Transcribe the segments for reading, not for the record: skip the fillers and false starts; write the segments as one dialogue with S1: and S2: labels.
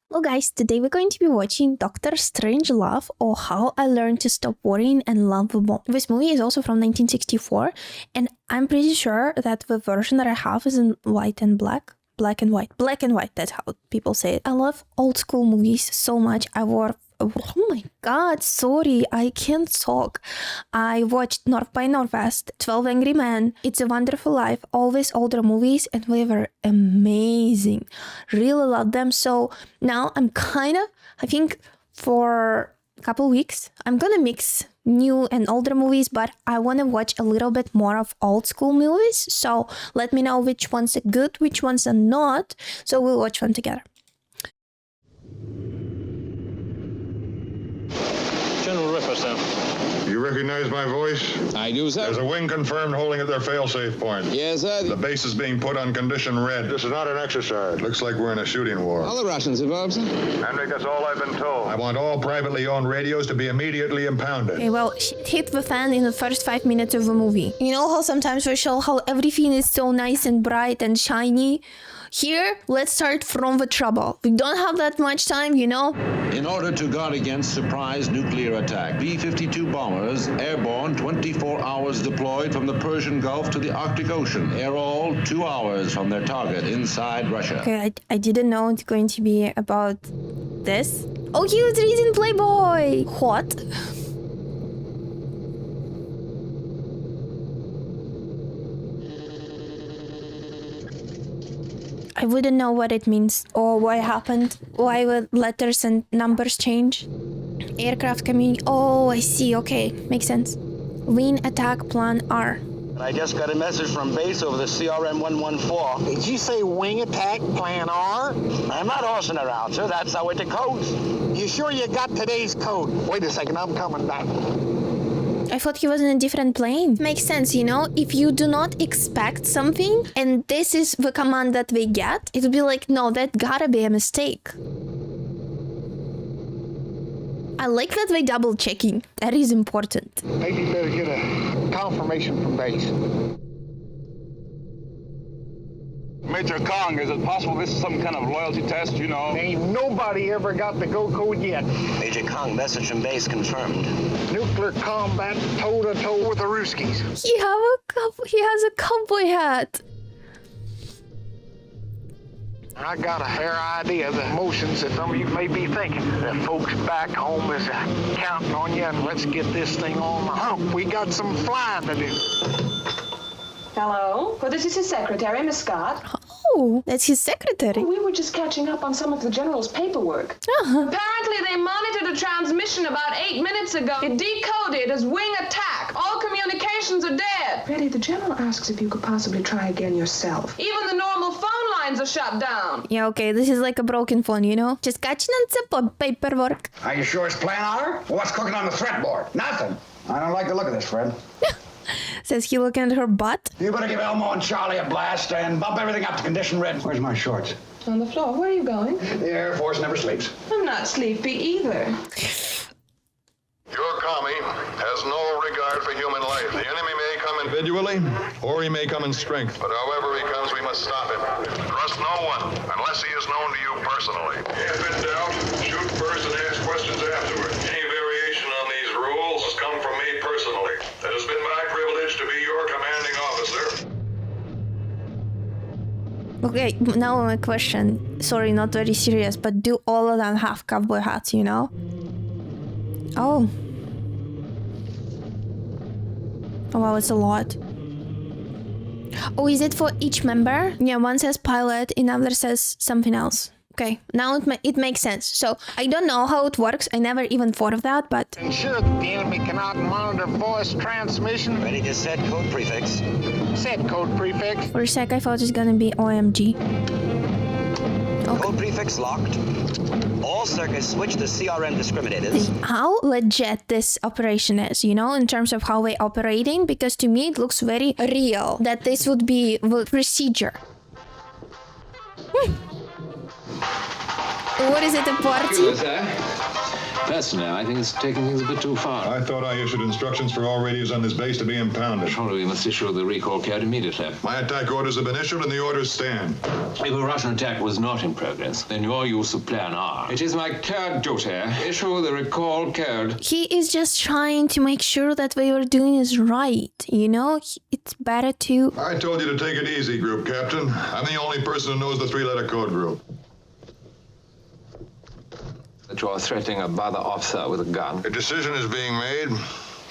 S1: Hello guys, today we're going to be watching Dr. Strangelove or How I Learned to Stop Worrying and Love the Bomb. This movie is also from 1964 and I'm pretty sure that the version that I have is in white and black. Black and white, that's how people say it. I love old school movies so much. Oh my god, sorry, I can't talk. I watched North by Northwest, 12 Angry Men, It's a Wonderful Life, all these older movies, and they were amazing. Really love them. So now I think for a couple weeks, I'm gonna mix new and older movies, but I want to watch a little bit more of old school movies. So let me know which ones are good, which ones are not. So we'll watch them together.
S2: General Ripper, sir.
S3: You recognize my voice?
S2: I do, sir.
S3: There's a wing confirmed holding at their failsafe point.
S2: Yes, sir.
S3: The base is being put on condition red. This is not an exercise. Looks like we're in a shooting war.
S2: All the Russians involved, sir?
S3: Henrik, that's all I've been told. I want all privately owned radios to be immediately impounded.
S1: Okay, well, shit hit the fan in the first 5 minutes of the movie. You know how sometimes we show how everything is so nice and bright and shiny? Here, let's start from the trouble. We don't have that much time, you know?
S4: In order to guard against surprise nuclear attack, B-52 bombers, airborne 24 hours deployed from the Persian Gulf to the Arctic Ocean. Air all 2 hours from their target inside Russia.
S1: Okay, I didn't know it's going to be about this. Oh, he was reading Playboy! What? I wouldn't know what it means or what happened, why the letters and numbers change. Aircraft community. Oh, I see. Okay, makes sense. Wing attack plan R.
S5: I just got a message from base over the CRM 114.
S6: Did you say wing attack plan R?
S5: I'm not horsing around, sir. That's how it decodes.
S6: You sure you got today's code? Wait a second, I'm coming back.
S1: I thought he was in a different plane. Makes sense, you know? If you do not expect something and this is the command that they get, it would be like, no, that gotta be a mistake. I like that they double checking. That is important.
S6: Maybe you better get a confirmation from base.
S7: Major Kong, is it possible this is some kind of loyalty test, you know?
S6: Ain't nobody ever got the go code yet.
S5: Major Kong, message from base confirmed.
S6: Nuclear combat toe-to-toe with the Ruskies.
S1: He has a cowboy hat.
S6: I got a fair idea of the emotions that some of you may be thinking. The folks back home is counting on you, and let's get this thing on the hump. We got some flying to do.
S8: Hello? Well, this is his secretary, Miss Scott.
S1: Oh, that's his secretary.
S8: We were just catching up on some of the general's paperwork.
S9: Apparently, they monitored a transmission about 8 minutes ago. It decoded as wing attack. All communications are dead.
S8: Freddie, the general asks if you could possibly try again yourself.
S9: Even the normal phone lines are shut down.
S1: Yeah, okay, this is like a broken phone, you know? Just catching on some paperwork.
S10: Are you sure it's plan R? Well, what's cooking on the threat board? Nothing. I don't like the look of this, Fred.
S1: Says he looking at her butt.
S10: You better give Elmo and Charlie a blast and bump everything up to condition red. Where's my shorts?
S8: On the floor. Where are you going?
S10: The Air Force never sleeps.
S8: I'm not sleepy either.
S3: Your commie has no regard for human life. The enemy may come individually, or he may come in strength. But however he comes, we must stop him. Trust no one, unless he is known to you personally. If in doubt, shoot first and ask questions afterward. Any variation on these rules has come from me personally. It has been my privilege to be your commanding officer.
S1: Okay, now my question. Sorry, not very serious, but do all of them have cowboy hats, you know? Oh. Oh wow, it's a lot. Oh, is it for each member? Yeah, one says pilot, another says something else. Okay, now it makes sense. So, I don't know how it works. I never even thought of that, but...
S6: Ensure that the enemy cannot monitor voice transmission.
S5: Ready to set code prefix.
S6: Set code prefix.
S1: For a sec, I thought it was gonna be OMG. Okay.
S5: Code prefix locked. All circuits switch to CRM discriminators.
S1: How legit this operation is, you know, in terms of how we're operating, because to me it looks very real that this would be the procedure. What is it, a party?
S2: Personally, I think it's taking things a bit too far.
S3: I thought I issued instructions for all radios on this base to be impounded.
S2: Surely we must issue the recall code immediately.
S3: My attack orders have been issued and the orders stand.
S2: If a Russian attack was not in progress, then your use of Plan R. It is my clear duty. Issue the recall code.
S1: He is just trying to make sure that what you're doing is right, you know? It's better to...
S3: I told you to take it easy, Group Captain. I'm the only person who knows the three-letter code group.
S2: That you are threatening a brother officer with a gun.
S3: A decision is being made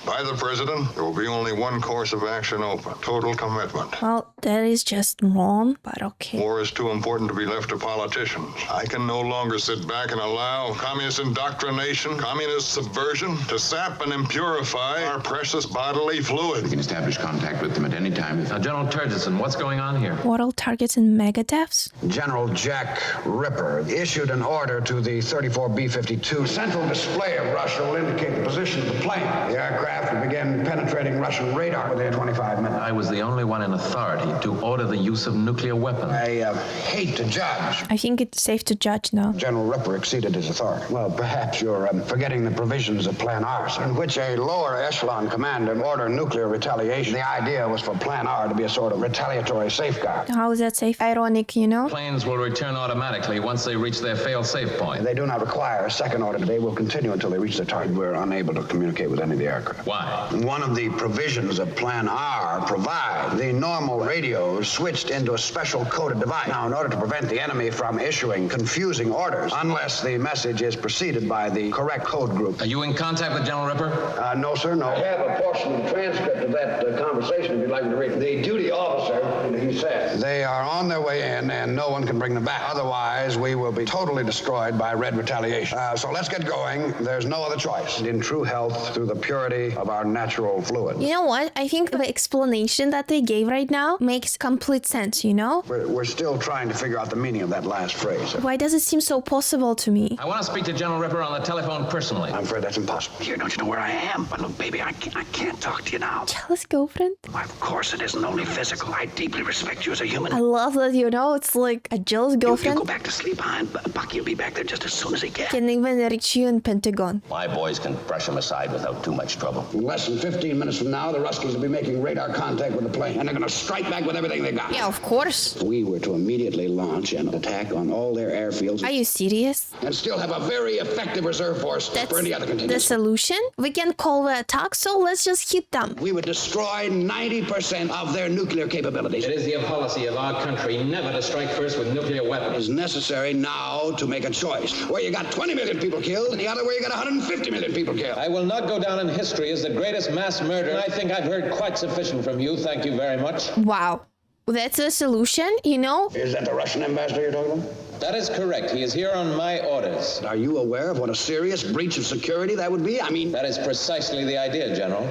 S3: by the President. There will be only one course of action open. Total commitment.
S1: Well, that is just wrong, but okay.
S3: War is too important to be left to politicians. I can no longer sit back and allow communist indoctrination, communist subversion to sap and impurify our precious bodily fluid.
S4: We can establish contact with them at any time.
S2: Now, General Turgidson, what's going on here?
S1: Mortal targets and mega deaths?
S10: General Jack Ripper issued an order to the 34 B-52. Central display of Russia will indicate the position of the plane. The aircraft will begin penetrating Russian radar within 25 minutes.
S2: I was the only one in authority to order the use of nuclear weapons.
S10: I hate to judge.
S1: I think it's safe to judge now.
S10: General Ripper exceeded his authority. Well, perhaps you're forgetting the provisions of Plan R, sir, in which a lower echelon commander ordered nuclear retaliation. The idea was for Plan R to be a sort of retaliatory safeguard.
S1: How is that safe? Ironic, you know?
S2: Planes will return automatically once they reach their fail-safe point.
S10: They do not require a second order. They will continue until they reach their target. We're unable to communicate with any of the aircraft.
S2: Why?
S10: One of the provisions of Plan R provide the normal radios switched into a special coded device. Now, in order to prevent the enemy from issuing confusing orders, unless the message is preceded by the correct code group.
S2: Are you in contact with General Ripper?
S10: No, sir, no. I have a portion of the transcript of that conversation if you'd like to read it. The duty officer, he said, they are on their way in and no one can bring them back. Otherwise, we will be totally destroyed by red retaliation. So let's get going. There's no other choice. In true health, through the purity of our natural fluid.
S1: You know what? I think the explanation that they gave right now makes complete sense, you know?
S10: We're still trying to figure out the meaning of that last phrase.
S1: Why does it seem so possible to me?
S2: I want to speak to General Ripper on the telephone personally.
S10: I'm afraid that's impossible.
S6: Here, don't you know where I am? But look, baby, I can't talk to you now.
S1: Jealous girlfriend?
S6: Why, of course, it isn't only physical. I deeply respect you as a human.
S1: I love that, you know, it's like a jealous girlfriend.
S6: You go back to sleep, and Bucky will be back there just as soon as he can.
S1: Can even reach you in Pentagon.
S5: My boys can brush him aside without too much trouble.
S10: In less than 15 minutes from now, the Ruskies will be making radar contact with the plane, and they're going to strike back with everything they got.
S1: Yeah, of course.
S10: If we were to immediately launch an attack on all their airfields...
S1: Are you serious?
S10: ...and still have a very effective reserve force for any other contingency.
S1: The solution? We can call the attack, so let's just hit them.
S10: We would destroy 90% of their nuclear capabilities.
S2: It is the policy of our country never to strike first with nuclear weapons.
S10: It is necessary now to make a choice. Where you got 20 million people killed, and the other where you got 150 million people killed.
S2: I will not go down in history as the greatest mass murderer. I think I've heard quite sufficient from you. Thank you very much.
S1: Wow. That's a solution, you know?
S10: Is that the Russian ambassador you're talking about?
S2: That is correct. He is here on my orders.
S10: Are you aware of what a serious breach of security that would be? I mean...
S2: That is precisely the idea, General.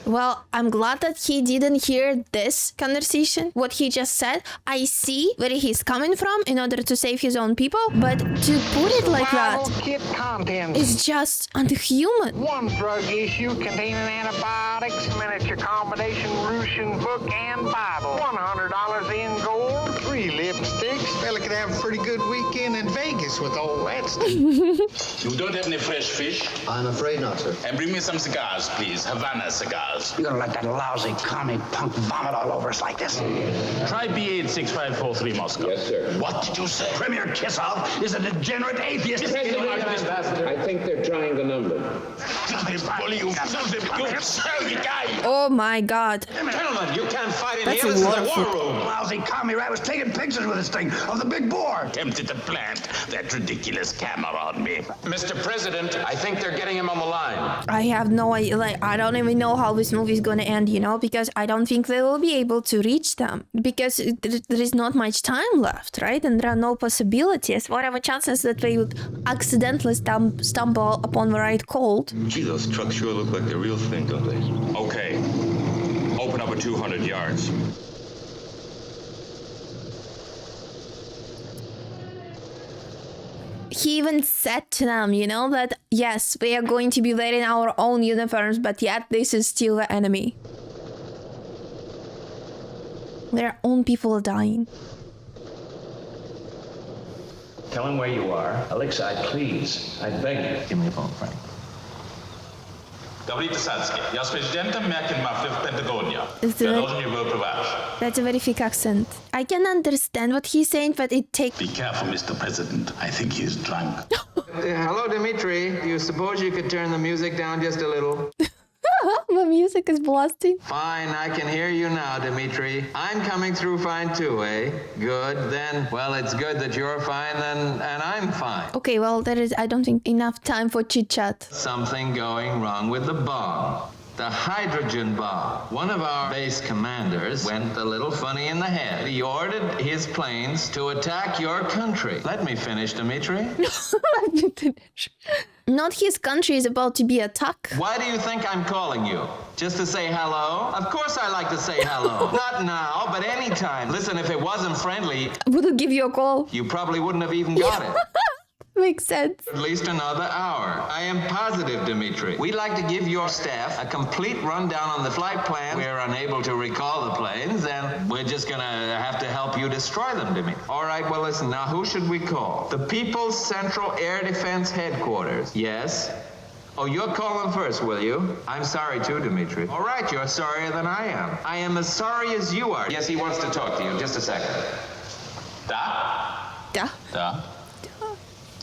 S1: Well, I'm glad that he didn't hear this conversation, what he just said. I see where he's coming from in order to save his own people, but to put it like that
S6: Kit contents.
S1: is just unhuman.
S6: One drug issue containing antibiotics, miniature combination Russian book and Bible. $100 in gold. 3 lipsticks. Fella could have a pretty good weekend in Vegas with all that stuff.
S7: You don't have any fresh fish?
S10: I'm afraid not, sir.
S7: And bring me some cigars, please. Havana cigars.
S10: You're gonna let that lousy commie punk vomit all over us like this?
S7: Try B86543 Moscow.
S2: Yes, sir.
S7: What did you say?
S10: Premier Kissoff is a degenerate atheist.
S2: I think they're trying the number.
S1: Oh my god.
S7: Gentlemen, you can't fight in
S1: That's
S7: here.
S1: a
S7: This is
S1: lot
S7: a
S1: of
S7: war
S1: food.
S7: room.
S10: Lousy commie rat was taking pictures with this thing of the big boar.
S7: Tempted to plant that ridiculous camera on me.
S2: Mr. President, I think they're getting him on the line.
S1: I have no idea, like, I don't even know how this movie is gonna end, you know, because I don't think they will be able to reach them, because there is not much time left, right? And there are no possibilities. What are the chances that they would accidentally stumble upon the right code?
S11: Gee, those trucks sure look like the real thing, don't they? Okay. Open up at 200 yards.
S1: He even said to them, you know, that yes, we are going to be wearing our own uniforms, but yet this is still the enemy. Their own people are dying.
S12: Tell him where you are. Alexei, please. I beg you. Give me a phone, Frank. Говорите Садский. Я с президентом Макенмафли в Пентагоне.
S1: Я должен
S12: его проводить.
S1: That's a very thick accent. I can understand what he's saying, but it takes...
S12: Be careful, Mr. President. I think he is drunk.
S6: Hello, Dmitri. You suppose you could turn the music down just a little?
S1: The music is blasting.
S6: Fine, I can hear you now, Dmitri. I'm coming through fine too, eh? Good, then. Well, it's good that you're fine, then, and I'm fine.
S1: Okay, well, there is, I don't think, enough time for chit-chat.
S6: Something going wrong with the bomb. The hydrogen bomb. One of our base commanders went a little funny in the head. He ordered his planes to attack your country. Let me finish, Dmitri.
S1: Let me finish. Not his country is about to be attacked.
S6: Why do you think I'm calling you? Just to say hello? Of course I like to say hello. Not now, but anytime. Listen, if it wasn't friendly...
S1: I wouldn't give you a call.
S6: You probably wouldn't have even got it.
S1: Makes sense.
S6: At least another hour. I am positive, Dmitri. We'd like to give your staff a complete rundown on the flight plan. We're unable to recall the planes, and we're just gonna have to help you destroy them, Dmitri. All right, well, listen, now who should we call? The People's Central Air Defense Headquarters. Yes? Oh, you'll call them first, will you? I'm sorry, too, Dmitri. All right, you're sorrier than I am. I am as sorry as you are. Yes, he wants to talk to you. Just a second.
S12: Da?
S1: Da?
S12: Da?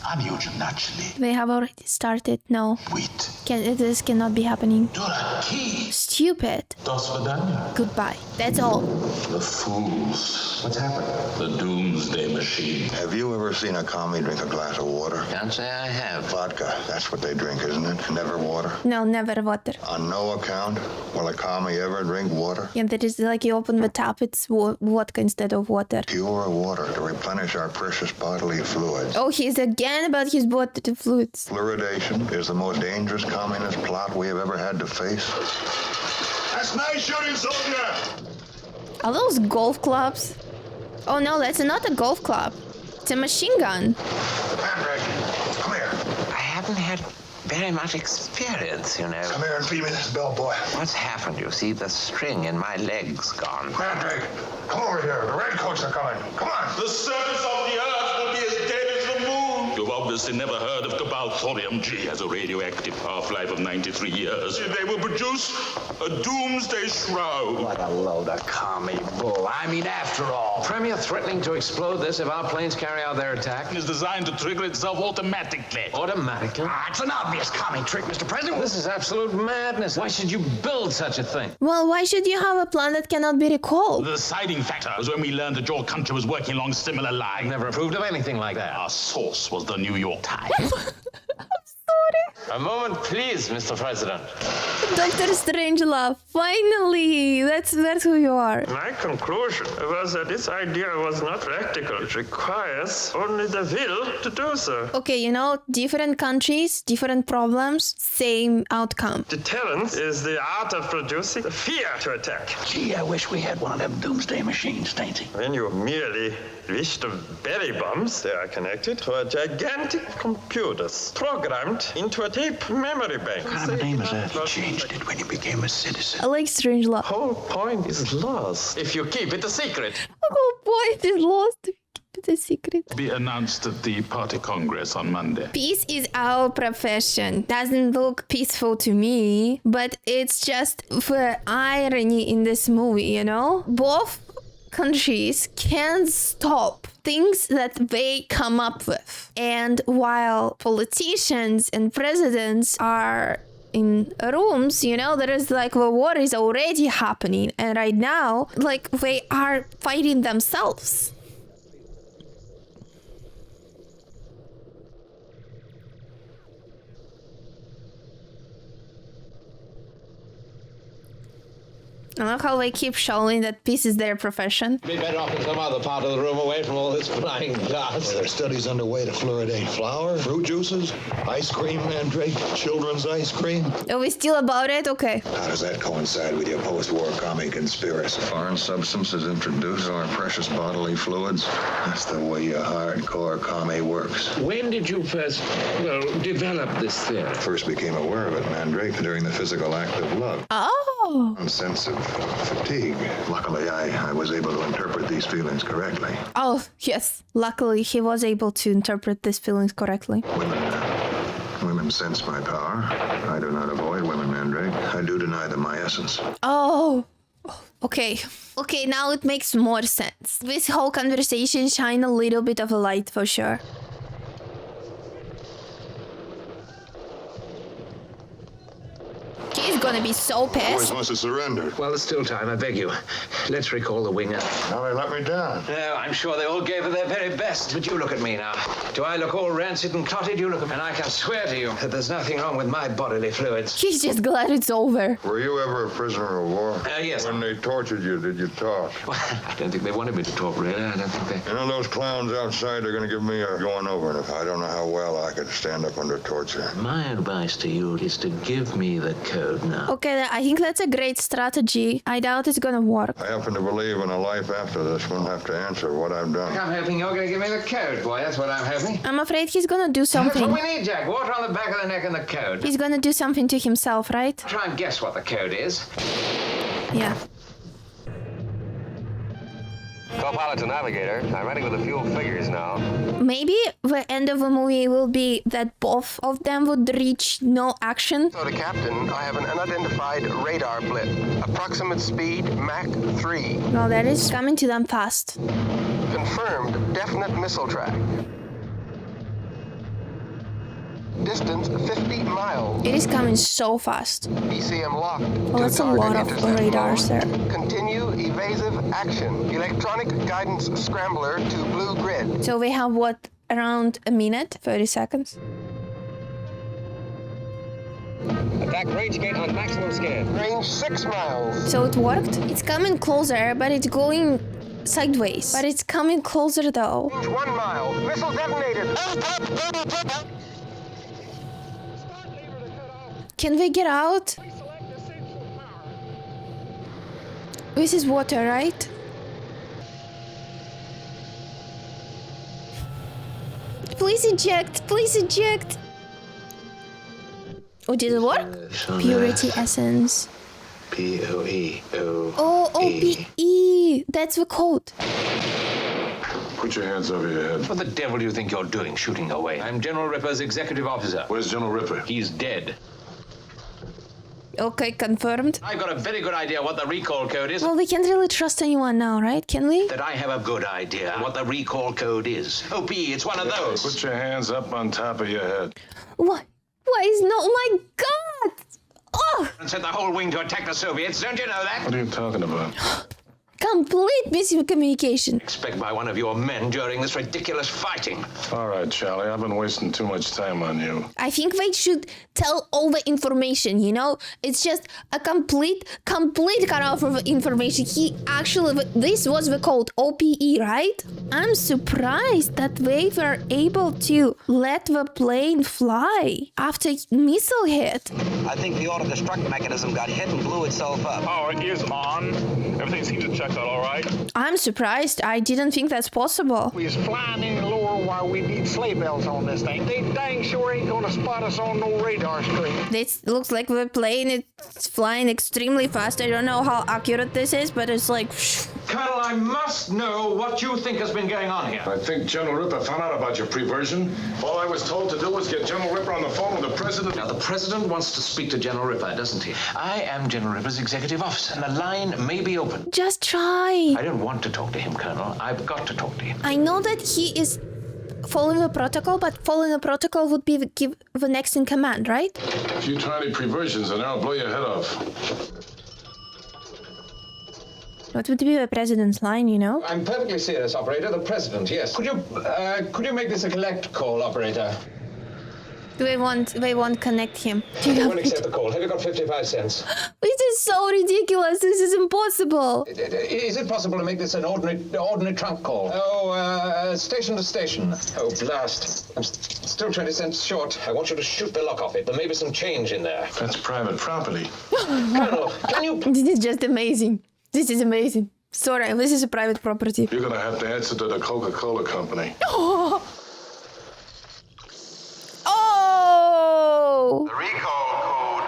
S12: I'm Eugene, naturally.
S1: They have already started. No.
S12: Wait.
S1: This cannot be happening.
S12: Duraki.
S1: Stupid.
S12: До свидания.
S1: Goodbye. That's all.
S12: The fools. What's happened? The Doomsday machine.
S3: Have you ever seen a commie drink a glass of water?
S6: Can't say I have.
S3: Vodka. That's what they drink, isn't it? Never water?
S1: No, never water.
S3: On no account will a commie ever drink water?
S1: Yeah, that is like you open the tap, it's vodka instead of water.
S3: Pure water to replenish our precious bodily fluids.
S1: Oh, he's again about his bodily fluids.
S3: Fluoridation is the most dangerous communist plot we have ever had to face. That's nice shooting, soldier!
S1: Are those golf clubs? Oh no, that's not a golf club. It's a machine gun.
S3: Mandrake, come here.
S6: I haven't had very much experience, you know.
S3: Come here and feed me this bellboy.
S6: What's happened? You see, the string in my leg's gone.
S3: Mandrake, come over here. The redcoats are coming. Come on.
S12: The surface of the Earth will be as dead as the moon. You've obviously never heard of Cobalt Thorium-G has a radioactive half-life of 93 years. They will produce a doomsday shroud.
S10: What a load of commie bull. I mean, after all.
S6: Premier threatening to explode this if our planes carry out their attack?
S12: It is designed to trigger itself automatically.
S6: Automatically?
S10: It's an obvious commie trick, Mr. President.
S6: This is absolute madness. Why should you build such a thing?
S1: Well, why should you have a plan that cannot be recalled?
S12: The deciding factor was when we learned that your country was working along similar lines.
S6: I've never approved of anything like that.
S12: Our source was the New York Times.
S6: A moment, please, Mr. President.
S1: Dr. Strangelove, finally! That's who you are.
S13: My conclusion was that this idea was not practical. It requires only the will to do so.
S1: Okay, you know, different countries, different problems, same outcome.
S13: Deterrence is the art of producing the fear to attack.
S10: Gee, I wish we had one of them doomsday machines, Dainty.
S13: When you merely wish to bury bombs, they are connected to a gigantic computers programmed into a tape memory bank.
S10: What kind of a name is that? He changed it when he became a citizen.
S1: I like Strangelove.
S13: Whole point is lost
S6: if you keep it a secret.
S1: The whole point is lost if you keep it a secret.
S12: Be announced at the party congress on Monday.
S1: Peace is our profession. Doesn't look peaceful to me, but it's just for irony in this movie, you know? Both countries can't stop things that they come up with. And while politicians and presidents are in rooms, you know, there is like the war is already happening. And right now, like, they are fighting themselves. I love how they keep showing that peace is their profession.
S14: Be better off in some other part of the room away from all this flying glass.
S3: Well, there are studies underway to fluoridate flour, fruit juices, ice cream, Mandrake, children's ice cream.
S1: Are we still about it? Okay.
S3: How does that coincide with your post-war commie conspiracy? Foreign substances introduced our precious bodily fluids. That's the way your hardcore commie works.
S14: When did you first, develop this theory?
S3: First became aware of it, Mandrake, during the physical act of love.
S1: Oh.
S3: A sense of fatigue. Luckily, I was able to interpret these feelings correctly.
S1: Oh, yes. Luckily, he was able to interpret these feelings correctly.
S3: Women Women sense my power. I do not avoid women, Mandrake. I do deny them my essence.
S1: Oh, okay. Okay, now it makes more sense. This whole conversation shine a little bit of a light for sure. He's gonna be so pissed.
S3: Boys must have surrendered.
S10: Well, there's still time, I beg you. Let's recall the winger.
S3: Now they let me down.
S10: No, I'm sure they all gave it their very best. But you look at me now. Do I look all rancid and clotted? You look at me, and I can swear to you that there's nothing wrong with my bodily fluids.
S1: He's just glad it's over.
S3: Were you ever a prisoner of war?
S10: Yes.
S3: When they tortured you, did you talk?
S10: Well, I don't think they wanted me to talk, really. I don't think they...
S3: You know, those clowns outside are going to give me a going over, and I don't know how well I could stand up under torture.
S10: My advice to you is to give me the code now.
S1: Okay, I think that's a great strategy. I doubt it's gonna work.
S3: I happen to believe in a life after this. Won't have to answer what I've done.
S10: I'm hoping you're going to give me the code, boy. That's what I'm hoping.
S1: I'm afraid he's gonna do
S10: That's
S1: something.
S10: what we need, Jack. Water on the back of the neck and the code.
S1: He's gonna do something to himself, right?
S10: Try and guess what the code is.
S1: Yeah.
S5: Co-pilot to navigator. I'm ready with a few figures now.
S1: Maybe the end of the movie will be that both of them would reach no action.
S6: So to Captain, I have an unidentified radar blip. Approximate speed Mach 3.
S1: No, that is coming to them fast.
S6: Confirmed definite missile track. Distance 50 miles.
S1: It is coming so fast.
S6: ECM locked.
S1: Well, that's a lot of radars there.
S6: Continue evasive action. Electronic guidance scrambler to blue grid.
S1: So we have what, around a minute, 30 seconds.
S5: Attack range gate on maximum scan.
S6: Range 6 miles.
S1: So it worked. It's coming closer, but it's going sideways. But it's coming closer though.
S6: Range 1 mile. Missile detonated.
S1: Can we get out? This is water, right? Please eject! Please eject! Oh, did it work? Purity essence.
S3: P-O-E-O.
S1: Oh, O-P-E! That's the code.
S3: Put your hands over your head.
S10: What the devil do you think you're doing, shooting away? I'm General Ripper's executive officer.
S3: Where's General Ripper?
S10: He's dead.
S1: Okay, confirmed.
S10: I've got a very good idea what the recall code is.
S1: Well, we can't really trust anyone now, right? Can we?
S10: That I have a good idea what the recall code is. OP, it's one of those.
S3: Put your hands up on top of your head.
S1: What? What is no? Oh my God! Oh!
S10: And set the whole wing to attack the Soviets. Don't you know that?
S3: What are you talking about?
S1: Complete miscommunication.
S10: Expect by one of your men during this ridiculous fighting.
S3: All right, Charlie, I've been wasting too much time on you.
S1: I think they should tell all the information, you know? It's just a complete cutoff of information. He actually, this was the code OPE, right? I'm surprised that they were able to let the plane fly after missile hit.
S5: I think the auto-destruct mechanism got hit and blew itself up.
S7: Power is on. Everything seems to check out all right.
S1: I'm surprised. I didn't think that's possible.
S6: We is flying in lower while we need sleigh bells on this thing. They dang sure ain't gonna spot us on no radar screen.
S1: This looks like the plane is flying extremely fast. I don't know how accurate this is, but it's like...
S2: Colonel, I must know what you think has been going on here.
S3: I think General Ripper found out about your preversion. All I was told to do was get General Ripper on the phone with the president.
S10: Now, the president wants to speak to General Ripper, doesn't he? I am General Ripper's executive officer, and the line may be open.
S1: Just try.
S10: I don't want to talk to him, Colonel. I've got to talk to him.
S1: I know that he is following the protocol, but following the protocol would be the next in command, right?
S3: If you try any preversions, then I'll blow your head off.
S1: What would be the president's line, you know?
S14: I'm perfectly serious, operator. The president, yes. Could you make this a collect call, operator?
S1: They won't connect him.
S14: I won't accept the call. Have you got 55 cents?
S1: This is so ridiculous. This is impossible.
S14: Is it possible to make this an ordinary trunk call? Oh, station to station. Oh, blast. I'm still 20 cents short. I want you to shoot the lock off it. There may be some change in there.
S3: That's private property.
S14: Colonel, can you...
S1: This is just amazing. This is amazing. Sorry, this is a private property.
S3: You're gonna have to answer to the Coca-Cola company.
S1: Oh! Oh!
S6: The recall code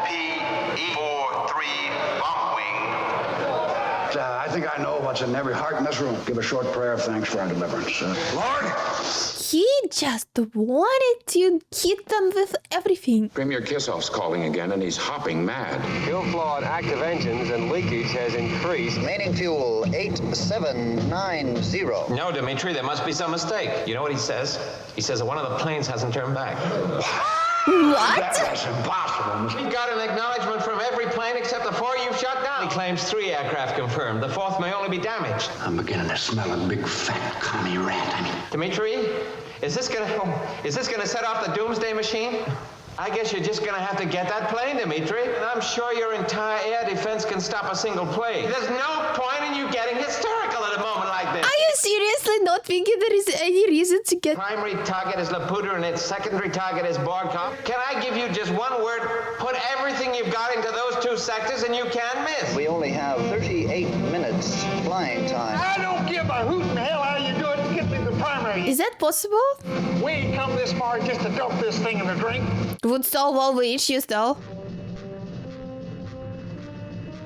S6: OPE43 bomb wing.
S10: I think I know what's in every heart in this room. Give a short prayer of thanks for our deliverance.
S6: Lord,
S1: he just wanted to hit them with everything.
S15: Premier Kissoff's calling again, and he's hopping mad.
S16: Fuel flow on active engines and leakage has increased.
S17: Remaining fuel 8790.
S5: No, Dimitri, there must be some mistake. You know what he says? He says that one of the planes hasn't turned back.
S1: What?
S10: That's impossible.
S5: He got an acknowledgement from every plane except the 4 you've shot down. He claims 3 aircraft confirmed. The 4th may only be damaged.
S10: I'm beginning to smell a big fat commie rat.
S5: Dimitri, is this gonna set off the Doomsday machine? I guess you're just gonna have to get that plane, Dimitri. And I'm sure your entire air defense can stop a single plane. There's no point in you getting hysterical at a moment like this.
S1: Are you seriously not thinking there is any reason to get...
S5: Primary target is Laputa and its secondary target is Borkov. Can I give you just one word? Put everything you've got into those 2 sectors and you can't miss.
S17: We only have 38 minutes flying time.
S6: I don't give a hoot in hell how you do it. Get me the primary.
S1: Is that possible?
S6: We ain't come this far just to dump this thing in a drink.
S1: Would solve all the issues though.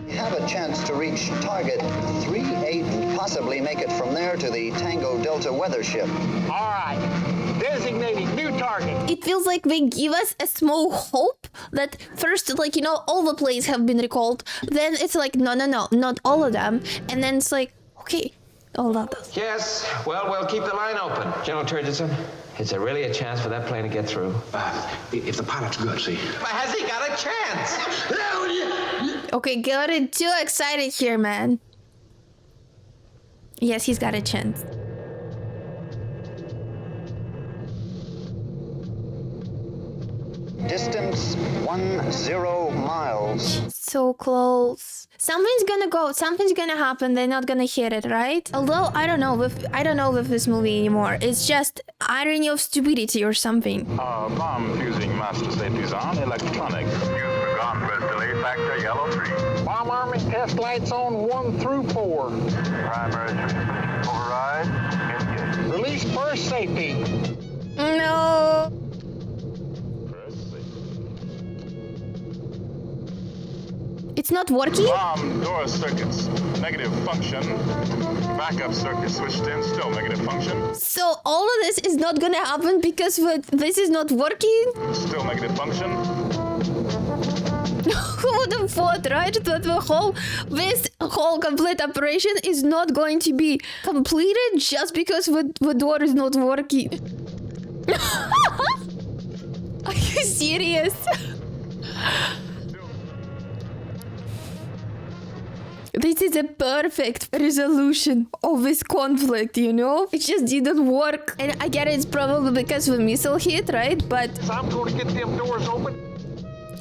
S17: Have a chance to reach target 38 and possibly make it from there to the Tango Delta weather ship.
S6: All right. Designating new target.
S1: It feels like they give us a small hope that first, like, you know, all the planes have been recalled. Then it's like, no, not all of them. And then it's like, okay, all of them.
S5: Yes, well, we'll keep the line open. General Turgidson, is there really a chance for that plane to get through?
S10: If the pilot's good, see.
S5: But has he got a chance?
S1: Okay, getting too excited here, man. Yes, he's got a chance.
S17: Distance 10 miles.
S1: So close. Something's gonna happen. They're not gonna hit it, right? Although I don't know with this movie anymore. It's just irony of stupidity or something.
S7: Bomb fusing master safety's on. Electronic.
S3: Use for contrast delay factor yellow 3.
S6: Bomb army test lights on 1 through 4.
S3: Primary switch override. Engage.
S6: Release first safety.
S1: No. It's not working?
S7: Bomb door circuits. Negative function. Backup circuit switched in. Still negative function.
S1: So all of this is not gonna happen because this is not working?
S7: Still negative function.
S1: Who would have thought, right? That this whole complete operation is not going to be completed just because the door is not working. Are you serious? This is a perfect resolution of this conflict, you know? It just didn't work. And I get it's probably because the missile hit, right? But...
S6: So I'm going to get them doors open.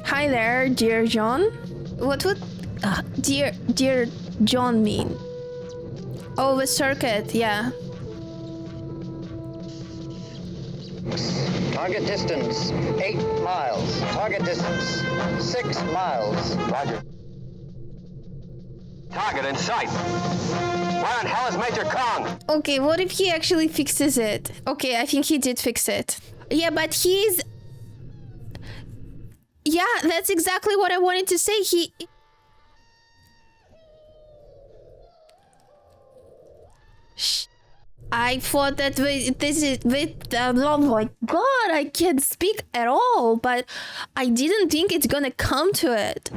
S1: Hi there, dear John. What would dear John mean? Oh, the circuit, yeah.
S17: Target distance 8 miles. Target distance 6 miles.
S16: Roger. Target in sight. Where in hell is Major Kong?
S1: Okay, what if he actually fixes it? Okay, I think he did fix it. Yeah, but he's... Yeah, that's exactly what I wanted to say. I thought that oh my god, I can't speak at all, but I didn't think it's gonna come to it.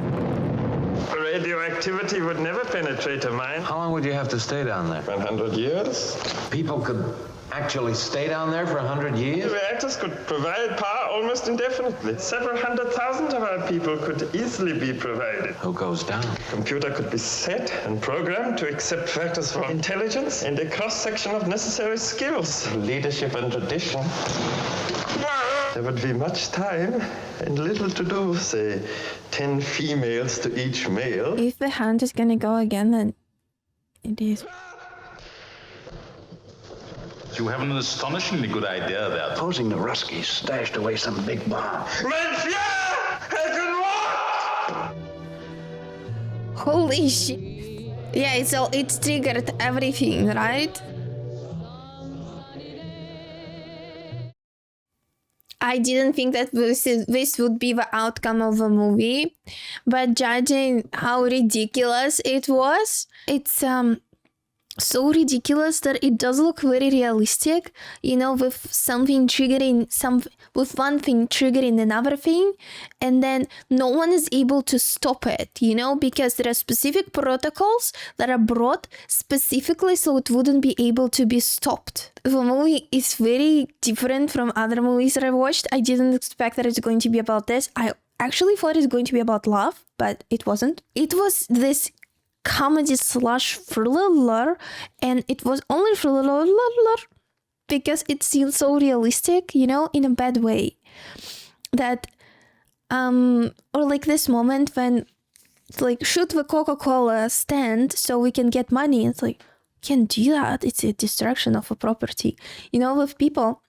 S13: Radioactivity would never penetrate a mine.
S2: How long would you have to stay down there?
S13: 100 years.
S2: People could actually stay down there for 100 years?
S13: Reactors could provide power almost indefinitely. Several 100,000 of our people could easily be provided.
S2: Who goes down?
S13: Computer could be set and programmed to accept factors for intelligence and a cross-section of necessary skills, leadership and tradition. There would be much time and little to do, say 10 females to each male.
S1: If the hand is gonna go again, then it is.
S12: You have an astonishingly good idea there.
S10: Supposing the Ruskies stashed away some big bomb.
S1: Holy shit. Yeah, it's triggered everything, right? I didn't think that this would be the outcome of the movie, but judging how ridiculous it was, it's so ridiculous that it does look very realistic, you know, with something triggering with one thing triggering another thing, and then no one is able to stop it, you know, because there are specific protocols that are brought specifically so it wouldn't be able to be stopped. The movie is very different from other movies that I watched. I didn't expect that it's going to be about this. I actually thought it's going to be about love, but it wasn't. It was this comedy / thriller, and it was only thriller because it seemed so realistic, you know, in a bad way. That or like this moment when like shoot the Coca-Cola stand so we can get money. It's like, can't do that. It's a destruction of a property, you know, with people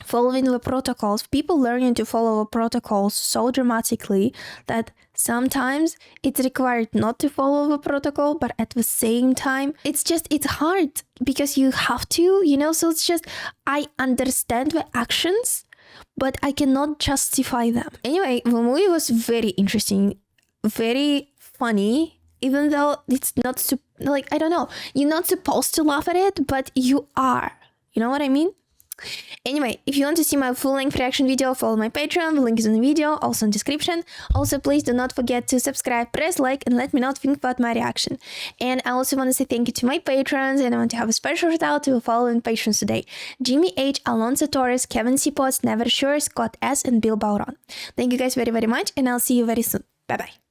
S1: following the protocols, people learning to follow the protocols so dramatically that sometimes it's required not to follow the protocol, but at the same time, it's hard because you have to, you know, so it's just, I understand the actions, but I cannot justify them. Anyway, the movie was very interesting, very funny, even though it's not, like, I don't know, you're not supposed to laugh at it, but you are, you know what I mean? Anyway, if you want to see my full-length reaction video, follow my Patreon, the link is in the video, also in the description. Also, please do not forget to subscribe, press like, and let me know what you think about my reaction. And I also want to say thank you to my patrons, and I want to have a special shout out to the following patrons today: Jimmy H, Alonso Torres, Kevin C. Potts, Never Sure, Scott S, and Bill Bauron. Thank you guys very, very much, and I'll see you very soon. Bye-bye.